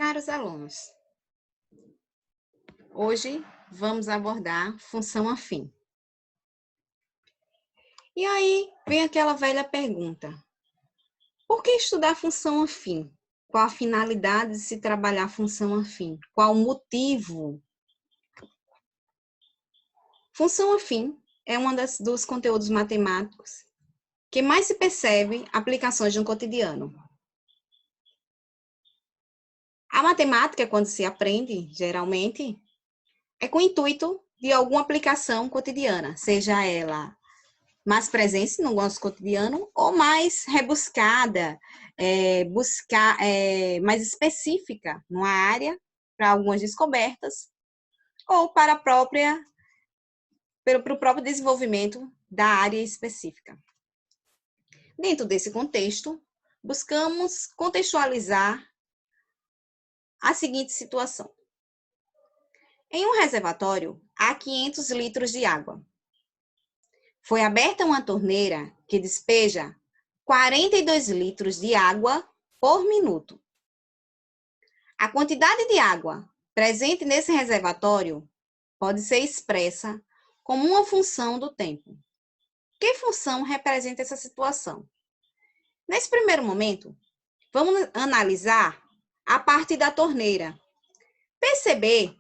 Caros alunos, hoje vamos abordar função afim. E aí vem aquela velha pergunta: por que estudar função afim? Qual a finalidade de se trabalhar a função afim? Qual o motivo? Função afim é um dos conteúdos matemáticos que mais se percebe aplicações no cotidiano. A matemática, quando se aprende, geralmente, é com o intuito de alguma aplicação cotidiana, seja ela mais presente no nosso cotidiano ou mais rebuscada, mais específica numa área, para algumas descobertas, ou para o próprio desenvolvimento da área específica. Dentro desse contexto, buscamos contextualizar a seguinte situação. Em um reservatório, há 500 litros de água. Foi aberta uma torneira que despeja 42 litros de água por minuto. A quantidade de água presente nesse reservatório pode ser expressa como uma função do tempo. Que função representa essa situação? Nesse primeiro momento, vamos analisar a parte da torneira. Perceber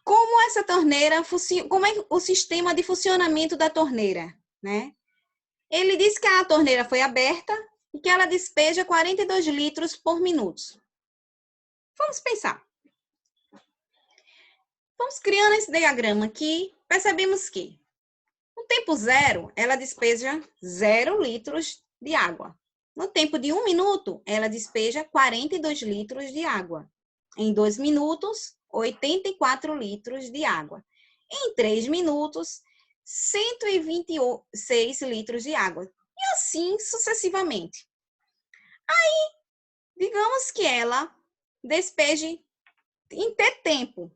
como essa torneira funciona, como é o sistema de funcionamento da torneira, né? Ele diz que a torneira foi aberta e que ela despeja 42 litros por minuto. Vamos pensar. Vamos criando esse diagrama aqui, percebemos que no tempo zero, ela despeja 0 litros de água. No tempo de 1 minuto, ela despeja 42 litros de água. Em 2 minutos, 84 litros de água. Em 3 minutos, 126 litros de água. E assim sucessivamente. Aí, digamos que ela despeje em T tempo.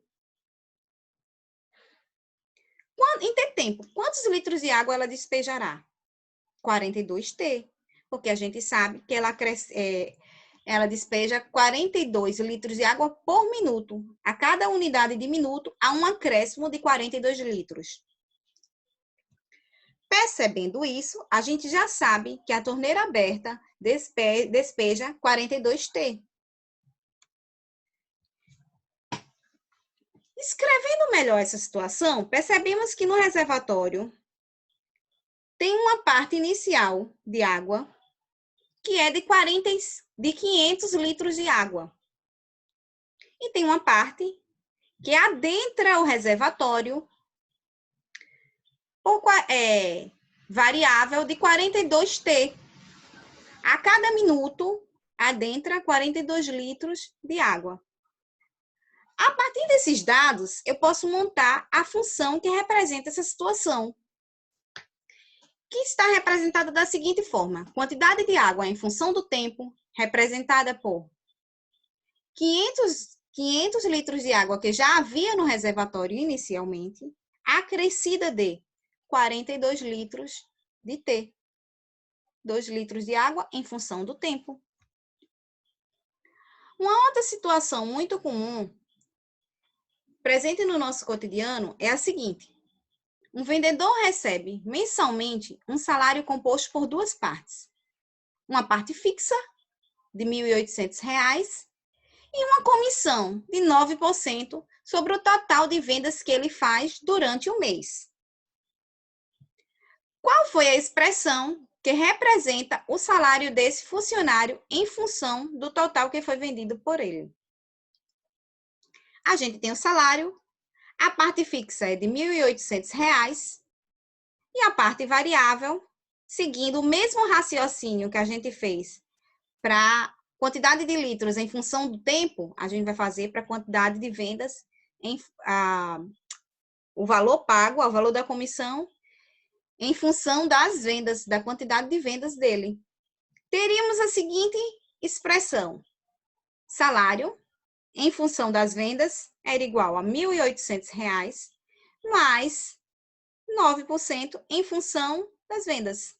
Em T tempo, quantos litros de água ela despejará? 42T. Porque a gente sabe que ela despeja 42 litros de água por minuto. A cada unidade de minuto, há um acréscimo de 42 litros. Percebendo isso, a gente já sabe que a torneira aberta despeja 42T. Escrevendo melhor essa situação, percebemos que no reservatório tem uma parte inicial de água que é de 500 litros de água. E tem uma parte que adentra o reservatório variável de 42T. A cada minuto, adentra 42 litros de água. A partir desses dados, eu posso montar a função que representa essa situação, que está representada da seguinte forma: quantidade de água em função do tempo, representada por 500 litros de água que já havia no reservatório inicialmente, acrescida de 42 litros de T. 2 litros de água em função do tempo. Uma outra situação muito comum, presente no nosso cotidiano, é a seguinte: um vendedor recebe mensalmente um salário composto por duas partes. Uma parte fixa, de R$ 1.800, e uma comissão de 9% sobre o total de vendas que ele faz durante o mês. Qual foi a expressão que representa o salário desse funcionário em função do total que foi vendido por ele? A gente tem o salário, a parte fixa é de R$ 1.800 e a parte variável, seguindo o mesmo raciocínio que a gente fez para quantidade de litros em função do tempo, a gente vai fazer para a quantidade de vendas, o valor pago, o valor da comissão, em função das vendas, da quantidade de vendas dele. Teríamos a seguinte expressão: salário em função das vendas era igual a R$ 1.800 mais 9% em função das vendas.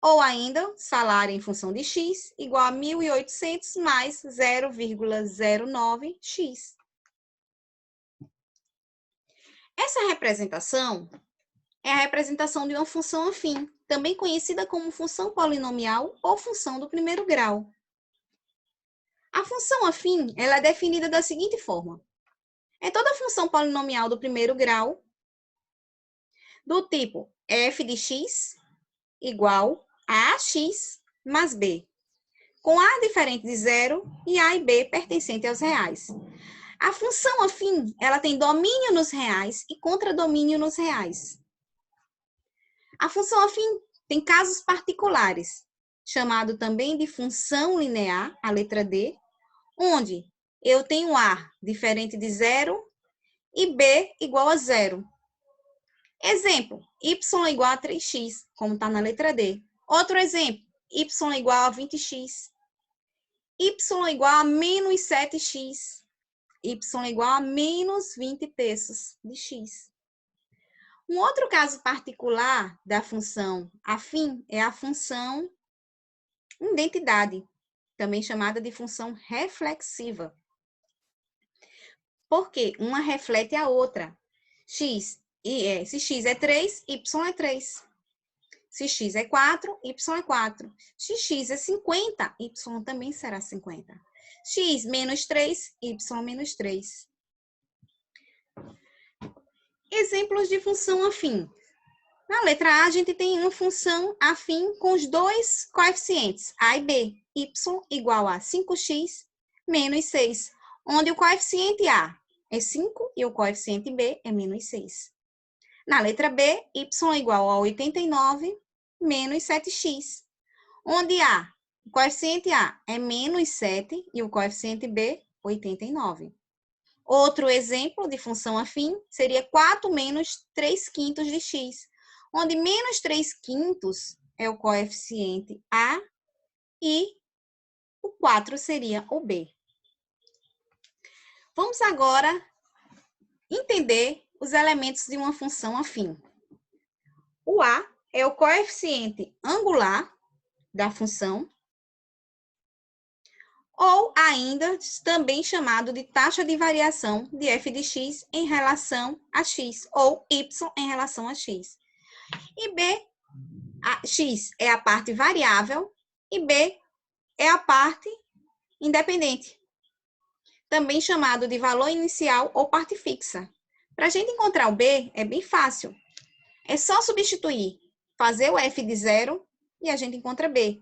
Ou ainda, salário em função de x igual a 1.800 mais 0,09x. Essa representação é a representação de uma função afim, também conhecida como função polinomial ou função do primeiro grau. A função afim ela é definida da seguinte forma. É toda função polinomial do primeiro grau do tipo f de x igual a ax mais b, com a diferente de zero e a e b pertencente aos reais. A função afim ela tem domínio nos reais e contradomínio nos reais. A função afim tem casos particulares, chamado também de função linear, a letra D, onde eu tenho A diferente de zero e B igual a zero. Exemplo, y igual a 3x, como está na letra D. Outro exemplo, y igual a 20x. Y igual a menos 7x. Y igual a menos 20 terços de x. Um outro caso particular da função afim é a função identidade, também chamada de função reflexiva. Porque uma reflete a outra. Se x é 3, y é 3. Se x é 4, y é 4. Se x é 50, y também será 50. X menos 3, y menos 3. Exemplos de função afim. Na letra A, a gente tem uma função afim com os dois coeficientes, A e B. Y igual a 5x menos 6, onde o coeficiente A é 5 e o coeficiente B é menos 6. Na letra B, y igual a 89 menos 7x, onde o coeficiente A é menos 7 e o coeficiente B, 89. Outro exemplo de função afim seria 4 menos 3 quintos de x, onde menos 3 quintos é o coeficiente A e o 4 seria o B. Vamos agora entender os elementos de uma função afim. O A é o coeficiente angular da função, ou ainda também chamado de taxa de variação de f de x em relação a x, ou y em relação a x. E B, x é a parte variável e B é a parte independente, também chamado de valor inicial ou parte fixa. Para a gente encontrar o B, é bem fácil. É só substituir, fazer o f de zero e a gente encontra B.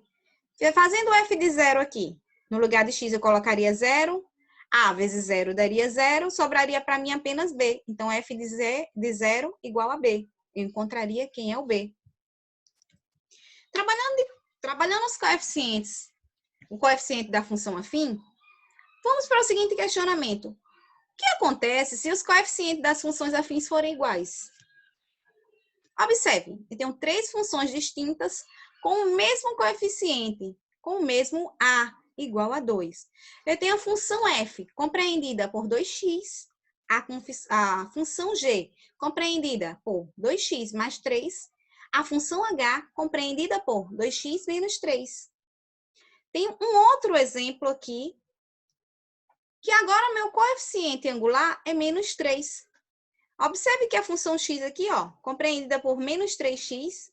Fazendo o f de zero aqui, no lugar de x eu colocaria zero, A vezes zero daria zero, sobraria para mim apenas B. Então, f de zero igual a B. Eu encontraria quem é o B. Trabalhando os coeficientes, o coeficiente da função afim, vamos para o seguinte questionamento. O que acontece se os coeficientes das funções afins forem iguais? Observe, eu tenho 3 funções distintas com o mesmo coeficiente, com o mesmo A, igual a 2. Eu tenho a função f, compreendida por 2x, a função g, compreendida por 2x mais 3, a função h, compreendida por 2x menos 3. Tem um outro exemplo aqui, que agora meu coeficiente angular é menos 3. Observe que a função x aqui, compreendida por menos 3x,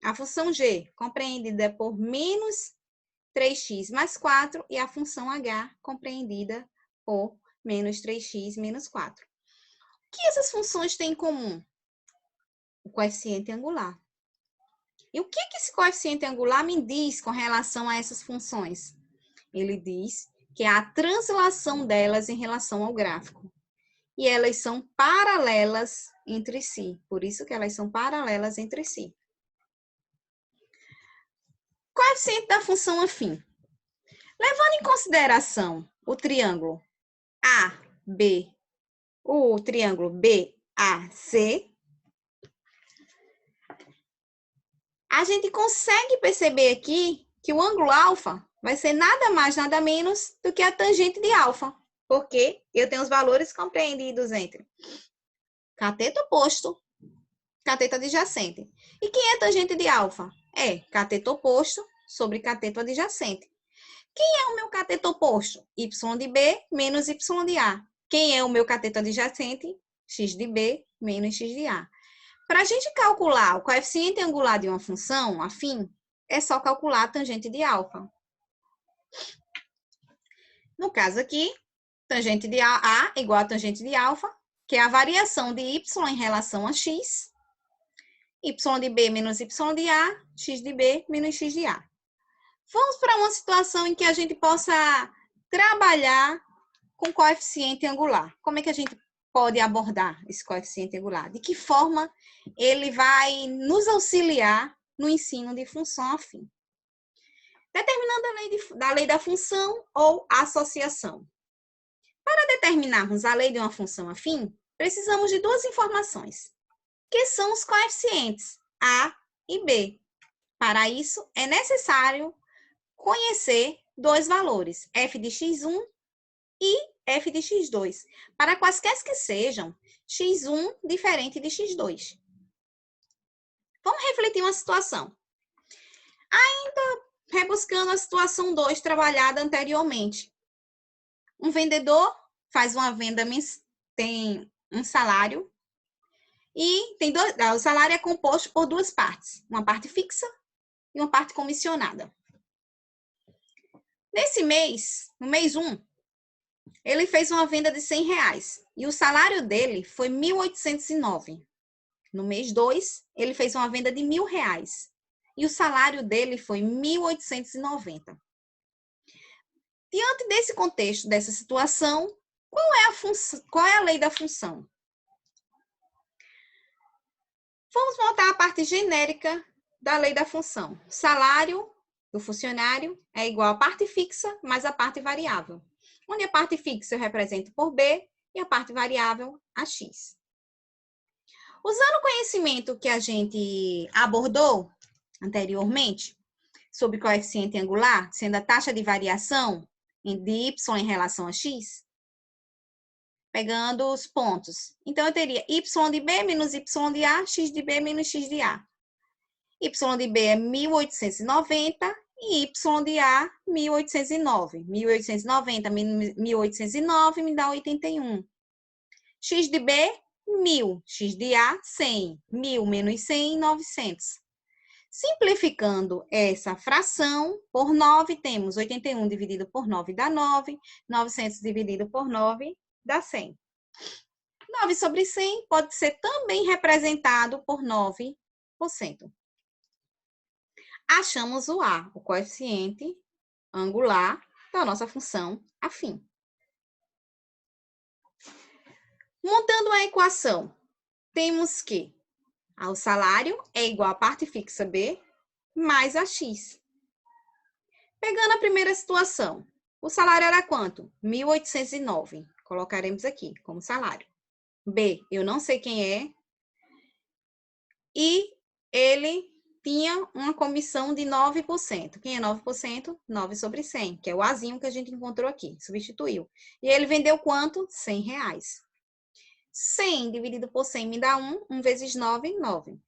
a função g, compreendida por menos 3x mais 4, e a função h, compreendida por menos 3x menos 4. O que essas funções têm em comum? O coeficiente angular. E o que esse coeficiente angular me diz com relação a essas funções? Ele diz que é a translação delas em relação ao gráfico. E elas são paralelas entre si. Por isso que elas são paralelas entre si. Coeficiente da função afim. Levando em consideração o triângulo AB, o triângulo BAC, a gente consegue perceber aqui que o ângulo alfa vai ser nada mais, nada menos do que a tangente de alfa, porque eu tenho os valores compreendidos entre cateto oposto, cateto adjacente. E quem é tangente de alfa? É cateto oposto sobre cateto adjacente. Quem é o meu cateto oposto? Y de B menos Y de A. Quem é o meu cateto adjacente? X de B menos X de A. Para a gente calcular o coeficiente angular de uma função afim, é só calcular a tangente de alfa. No caso aqui, tangente de A igual a tangente de alfa, que é a variação de Y em relação a X, Y de B menos Y de A, X de B menos X de A. Vamos para uma situação em que a gente possa trabalhar com coeficiente angular. Como é que a gente pode abordar esse coeficiente angular? De que forma ele vai nos auxiliar no ensino de função afim? Determinando a lei da função ou associação. Para determinarmos a lei de uma função afim, precisamos de duas informações, que são os coeficientes A e B. Para isso, é necessário conhecer dois valores, f de x1 e f de x2, para quaisquer que sejam x1 diferente de x2. Vamos refletir uma situação. Ainda rebuscando a situação 2 trabalhada anteriormente. Um vendedor faz uma venda, tem um salário, e o salário é composto por duas partes, uma parte fixa e uma parte comissionada. Nesse mês, no mês 1, ele fez uma venda de R$100 e o salário dele foi R$1.809. No mês 2, ele fez uma venda de R$1.000 e o salário dele foi R$1.890. Diante desse contexto, dessa situação, qual é a lei da função? Vamos voltar à parte genérica da lei da função. Salário do funcionário é igual à parte fixa mais a parte variável, onde a parte fixa eu represento por B e a parte variável a X. Usando o conhecimento que a gente abordou anteriormente sobre coeficiente angular, sendo a taxa de variação de Y em relação a X, pegando os pontos. Então, eu teria Y de B menos Y de A, X de B menos X de A. Y de B é 1.890 e Y de A, 1.809. 1.890 menos 1.809 me dá 81. X de B, 1.000. X de A, 100. 1.000 menos 100, 900. Simplificando essa fração, por 9, temos 81 dividido por 9 dá 9. 900 dividido por 9 dá 100. 9 sobre 100 pode ser também representado por 9%. Achamos o A, o coeficiente angular da nossa função afim. Montando a equação, temos que o salário é igual à parte fixa B mais a X. Pegando a primeira situação, o salário era quanto? 1.809. Colocaremos aqui como salário. B, eu não sei quem é. E ele tinha uma comissão de 9%. Quem é 9%? 9 sobre 100, que é o Azinho que a gente encontrou aqui, substituiu. E ele vendeu quanto? R$100. 100 dividido por 100 me dá 1. 1 vezes 9, 9.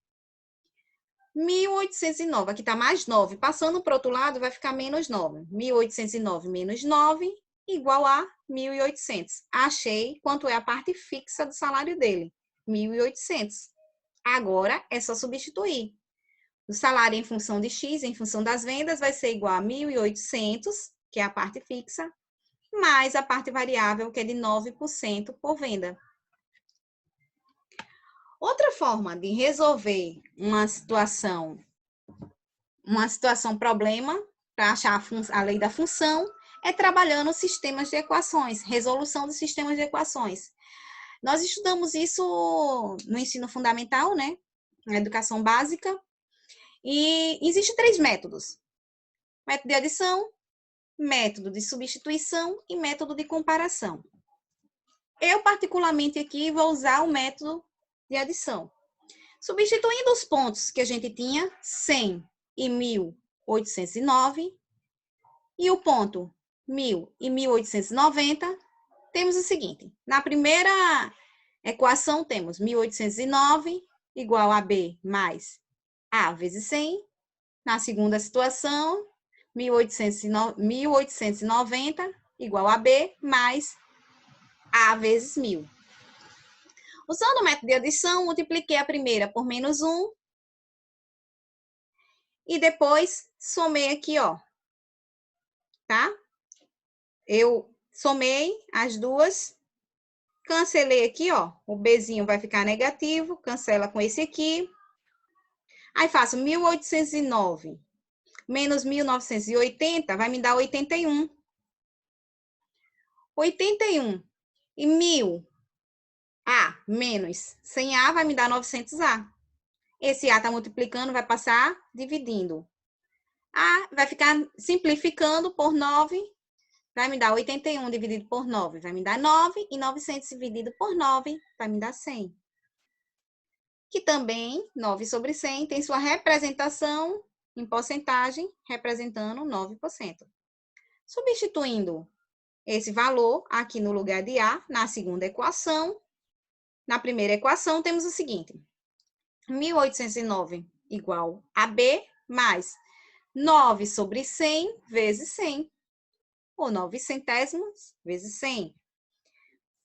1.809, aqui está mais 9. Passando para o outro lado, vai ficar menos 9. 1.809 menos 9 igual a 1.800. Achei quanto é a parte fixa do salário dele. 1.800. Agora, é só substituir. O salário em função de X, em função das vendas, vai ser igual a 1.800, que é a parte fixa, mais a parte variável, que é de 9% por venda. Outra forma de resolver uma situação problema, para achar a lei da função, é trabalhando sistemas de equações, resolução de sistemas de equações. Nós estudamos isso no ensino fundamental, né? Na educação básica. E existem 3 métodos: método de adição, método de substituição e método de comparação. Eu, particularmente, aqui vou usar o método de adição. Substituindo os pontos que a gente tinha, 100 e 1.809, e o ponto 1.000 e 1.890, temos o seguinte: na primeira equação, temos 1.809 igual a B mais A vezes 100, Na segunda situação, 1890 igual a B mais A vezes 1000. Usando o método de adição, multipliquei a primeira por menos 1 e depois somei aqui, ó, tá? Eu somei as duas, cancelei aqui, ó, o Bzinho vai ficar negativo, cancela com esse aqui. Aí faço 1809 menos 1980 vai me dar 81. 81 e 1000 A menos 100A vai me dar 900A. Esse A está multiplicando, vai passar dividindo. A vai ficar simplificando por 9, vai me dar 81 dividido por 9, vai me dar 9, e 900 dividido por 9 vai me dar 100. Que também, 9 sobre 100, tem sua representação em porcentagem, representando 9%. Substituindo esse valor aqui no lugar de A, na segunda equação, na primeira equação, temos o seguinte: 1809 igual a B, mais 9 sobre 100 vezes 100, ou 9 centésimos vezes 100.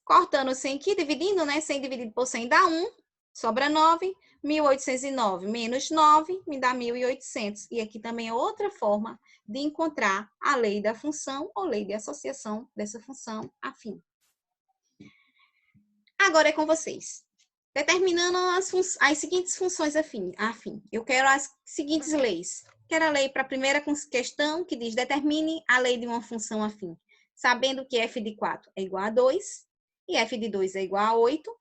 Cortando 100 aqui, dividindo, né? 100 dividido por 100 dá 1, sobra 9. 1809 menos 9 me dá 1800. E aqui também é outra forma de encontrar a lei da função ou lei de associação dessa função afim. Agora é com vocês. Determinando as seguintes funções afim. Eu quero as seguintes leis. Quero a lei para a primeira questão, que diz: determine a lei de uma função afim, sabendo que f de 4 é igual a 2 e f de 2 é igual a 8.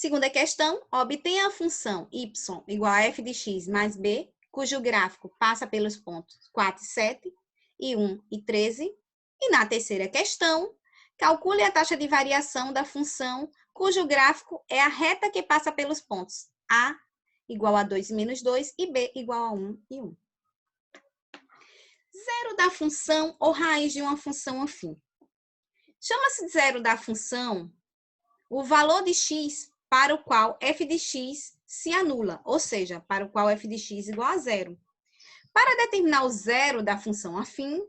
Segunda questão: obtenha a função y igual a f de x mais b, cujo gráfico passa pelos pontos 4 e 7, e 1 e 13. E na terceira questão, calcule a taxa de variação da função cujo gráfico é a reta que passa pelos pontos A igual a 2 e menos 2 e B igual a 1 e 1. Zero da função ou raiz de uma função afim. Chama-se zero da função o valor de x para o qual f de x se anula, ou seja, para o qual f de x igual a zero. Para determinar o zero da função afim,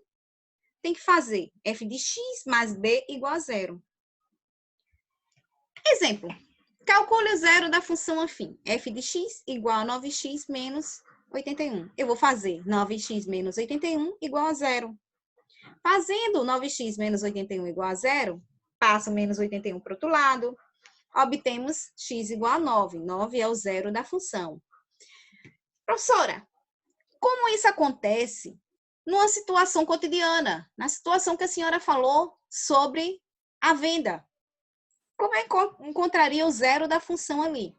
tem que fazer f de x mais b igual a zero. Exemplo, calcule o zero da função afim. F de x igual a 9x menos 81. Eu vou fazer 9x menos 81 igual a zero. Fazendo 9x menos 81 igual a zero, passo menos 81 para o outro lado, obtemos x igual a 9. 9 é o zero da função. Professora, como isso acontece numa situação cotidiana, na situação que a senhora falou sobre a venda? Como é que encontraria o zero da função ali?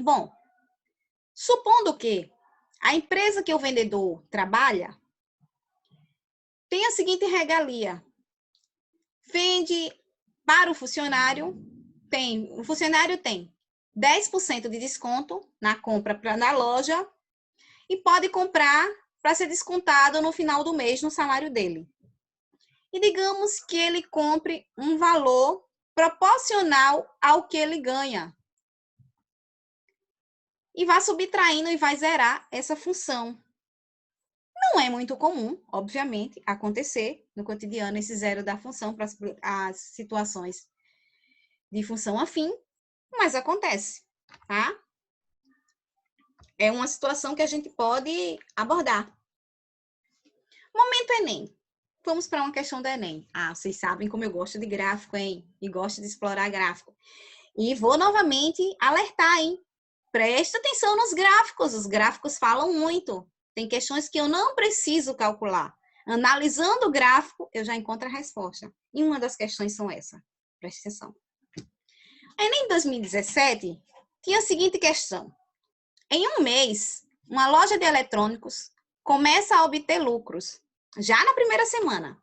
Bom, supondo que a empresa que o vendedor trabalha tem a seguinte regalia: vende para o funcionário, o funcionário tem 10% de desconto na compra na loja e pode comprar para ser descontado no final do mês no salário dele. E digamos que ele compre um valor proporcional ao que ele ganha. E vai subtraindo e vai zerar essa função. Não é muito comum, obviamente, acontecer no cotidiano esse zero da função para as situações de função afim, mas acontece, tá? É uma situação que a gente pode abordar. Momento Enem. Vamos para uma questão do Enem. Ah, vocês sabem como eu gosto de gráfico, hein? E gosto de explorar gráfico. E vou novamente alertar, hein? Presta atenção nos gráficos. Os gráficos falam muito. Tem questões que eu não preciso calcular. Analisando o gráfico, eu já encontro a resposta. E uma das questões são essa. Presta atenção. Enem 2017 tinha a seguinte questão. Em um mês, uma loja de eletrônicos começa a obter lucros já na primeira semana.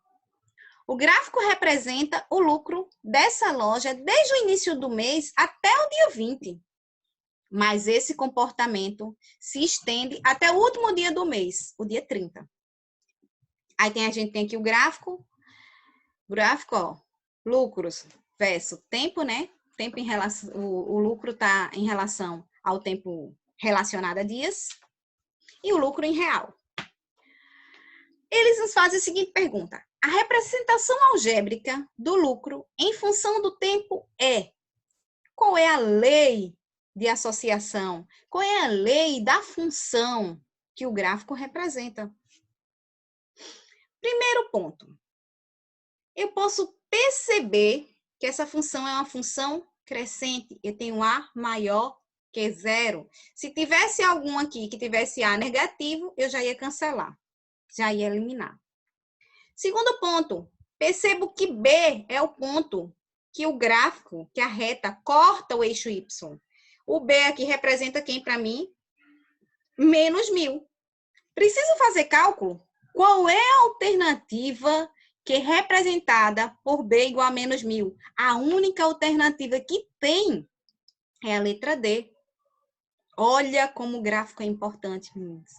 O gráfico representa o lucro dessa loja desde o início do mês até o dia 20. Mas esse comportamento se estende até o último dia do mês, o dia 30. Aí a gente tem aqui o gráfico, ó, lucros versus tempo, né? Tempo em relação, o lucro está em relação ao tempo relacionado a dias. e o lucro em real. Eles nos fazem a seguinte pergunta: a representação algébrica do lucro em função do tempo é? Qual é a lei de associação? Qual é a lei da função que o gráfico representa? Primeiro ponto, eu posso perceber que essa função é uma função crescente. Eu tenho A maior que zero. Se tivesse algum aqui que tivesse A negativo, eu já ia cancelar, já ia eliminar. Segundo ponto, percebo que B é o ponto que o gráfico, que a reta, corta o eixo Y. O B aqui representa quem para mim? Menos 1.000. Preciso fazer cálculo? Qual é a alternativa que é representada por B igual a menos 1.000? A única alternativa que tem é a letra D. Olha como o gráfico é importante, meninos.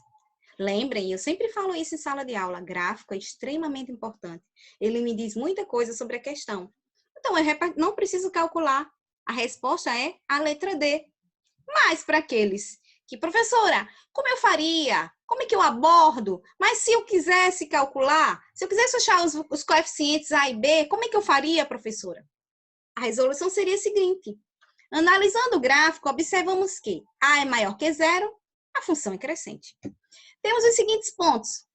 Lembrem, eu sempre falo isso em sala de aula, gráfico é extremamente importante. Ele me diz muita coisa sobre a questão. Então, eu não preciso calcular. A resposta é a letra D. Mas para aqueles que, professora, como eu faria? Como é que eu abordo? Mas se eu quisesse calcular, se eu quisesse achar os coeficientes A e B, como é que eu faria, professora? A resolução seria a seguinte. Analisando o gráfico, observamos que A é maior que zero, a função é crescente. Temos os seguintes pontos.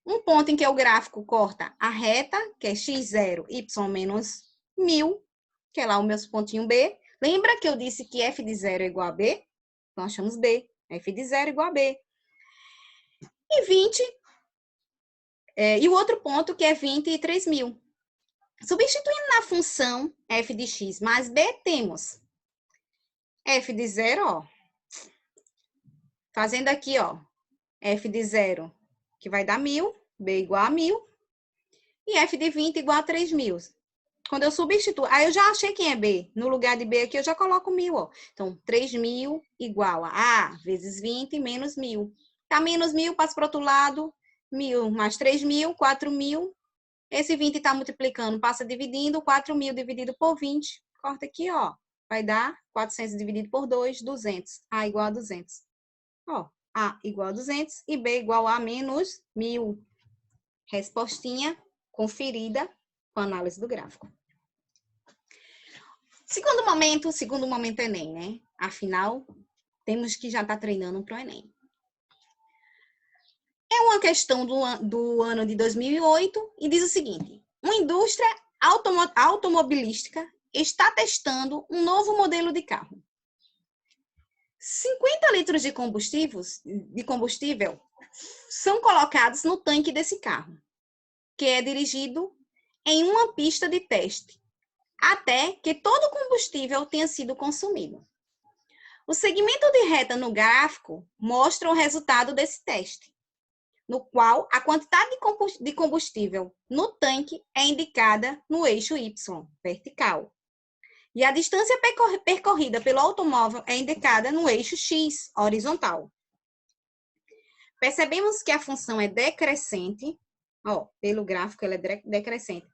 Um ponto em que o gráfico corta a reta, que é x0, y menos 1.000, que é lá o meu pontinho B. Lembra que eu disse que f de 0 é igual a B? Então, achamos B. F de 0 é igual a B. E 20, e o outro ponto que é 20 e 3.000. Substituindo na função f de x mais b, temos f de 0, ó. Fazendo aqui, ó, f de 0, que vai dar 1.000, b igual a 1.000, e f de 20 igual a 3.000. Quando eu substituo, aí eu já achei quem é B. No lugar de B aqui, eu já coloco 1.000, ó. Então, 3.000 igual a A vezes 20 menos 1.000. Tá menos 1.000, passa para o outro lado. 1.000 mais 3.000, 4.000. Esse 20 está multiplicando, passa dividindo. 4.000 dividido por 20. Corta aqui, ó. Vai dar 400 dividido por 2, 200. A igual a 200. Ó, A igual a 200 e B igual a menos 1.000. Respostinha conferida com a análise do gráfico. Segundo momento Enem, né? Afinal, temos que já estar treinando para o Enem. É uma questão do ano de 2008 e diz o seguinte: uma indústria automobilística está testando um novo modelo de carro. 50 litros de combustível são colocados no tanque desse carro, que é dirigido em uma pista de teste, até que todo o combustível tenha sido consumido. O segmento de reta no gráfico mostra o resultado desse teste, no qual a quantidade de combustível no tanque é indicada no eixo Y, vertical. E a distância percorrida pelo automóvel é indicada no eixo X, horizontal. Percebemos que a função é decrescente, ó, pelo gráfico ela é decrescente.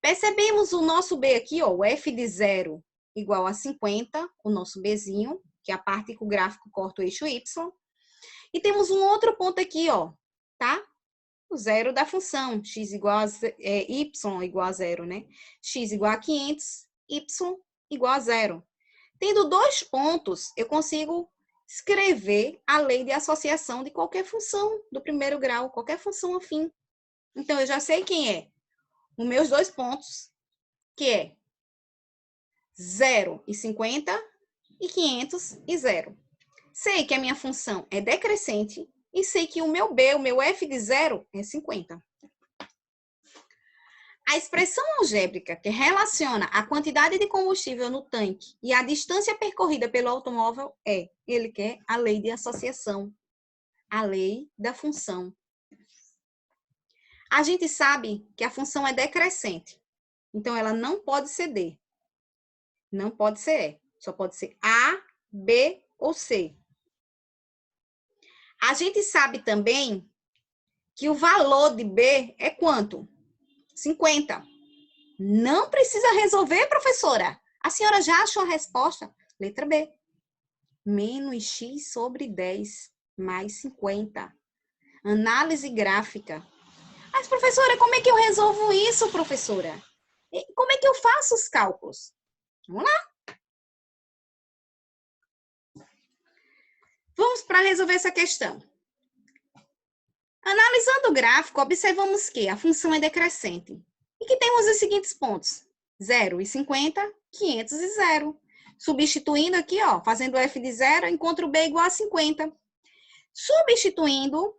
Percebemos o nosso B aqui, ó, o f de 0 igual a 50, o nosso Bzinho, que é a parte que o gráfico corta o eixo Y. E temos um outro ponto aqui, ó, tá? O zero da função, x igual a, y igual a 0, né? X igual a 500, y igual a 0. Tendo dois pontos, eu consigo escrever a lei de associação de qualquer função do primeiro grau, qualquer função afim. Então, eu já sei quem é. Os meus dois pontos, que é 0 e 50 e 500 e 0. Sei que a minha função é decrescente e sei que o meu B, o meu f de 0 é 50. A expressão algébrica que relaciona a quantidade de combustível no tanque e a distância percorrida pelo automóvel é, ele quer a lei de associação, a lei da função. A gente sabe que a função é decrescente, então ela não pode ser D, não pode ser E, só pode ser A, B ou C. A gente sabe também que o valor de B é quanto? 50. Não precisa resolver, professora. A senhora já achou a resposta? Letra B. Menos x sobre 10 mais 50. Análise gráfica. Mas, professora, como é que eu resolvo isso, professora? Como é que eu faço os cálculos? Vamos lá. Vamos para resolver essa questão. Analisando o gráfico, observamos que a função é decrescente e que temos os seguintes pontos: 0 e 50, 500 e 0. Substituindo aqui, ó, fazendo f de 0, encontro b igual a 50. Substituindo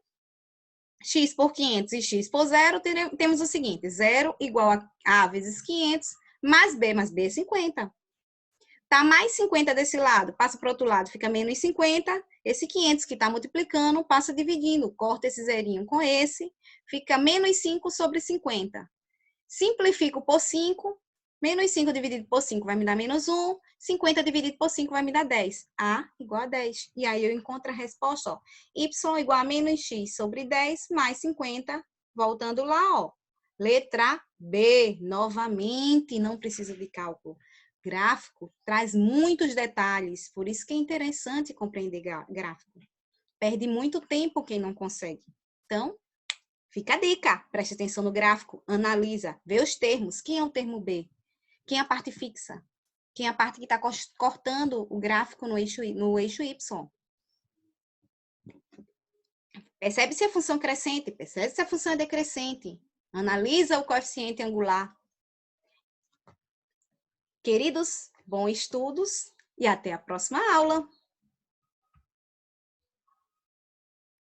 x por 500 e x por 0, temos o seguinte: 0 igual a vezes 500, mais b é 50. Tá mais 50 desse lado, passa para o outro lado, fica menos 50. Esse 500 que está multiplicando, passa dividindo. Corta esse zerinho com esse, fica menos 5 sobre 50. Simplifico por 5. Menos 5 dividido por 5 vai me dar menos 1. 50 dividido por 5 vai me dar 10. A igual a 10. E aí eu encontro a resposta, ó. Y igual a menos x sobre 10 mais 50. Voltando lá, ó. Letra B. Novamente, não precisa de cálculo. Gráfico traz muitos detalhes, por isso que é interessante compreender gráfico. Perde muito tempo quem não consegue. Então, fica a dica. Preste atenção no gráfico, analisa, vê os termos. Quem é o termo B? Quem é a parte fixa? Quem é a parte que está cortando o gráfico no eixo Y? Percebe se a função crescente, percebe se a função é decrescente. Analisa o coeficiente angular. Queridos, bons estudos e até a próxima aula.